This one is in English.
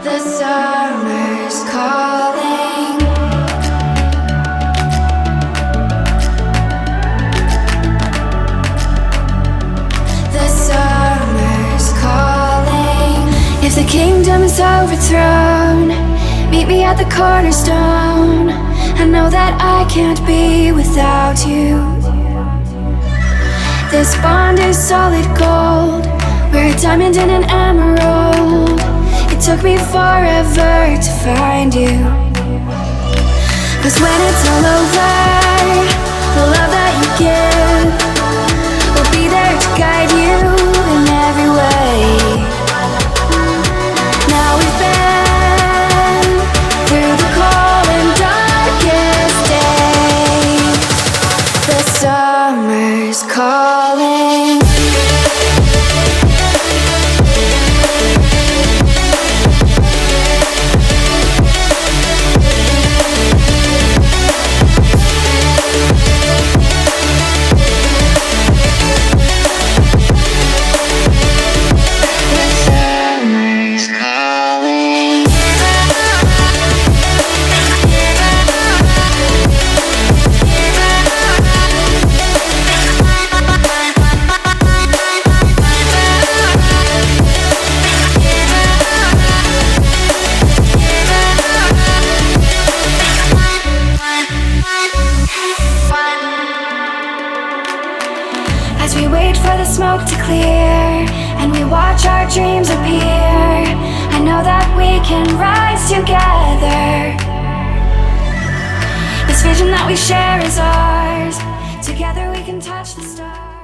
The summer's calling. The summer's calling. If the kingdom is overthrown, meet me at the cornerstone. I know that I can't be without you. This bond is solid gold. We're a diamond and an emerald. It took me forever to find you. 'Cause when it's all over, the love that you give will be there to guide you in every way. Now we've been through the cold and darkest days. The summer's calling. As we wait for the smoke to clear and we watch our dreams appear, I know that we can rise together. This vision that we share is ours. Together we can touch the stars.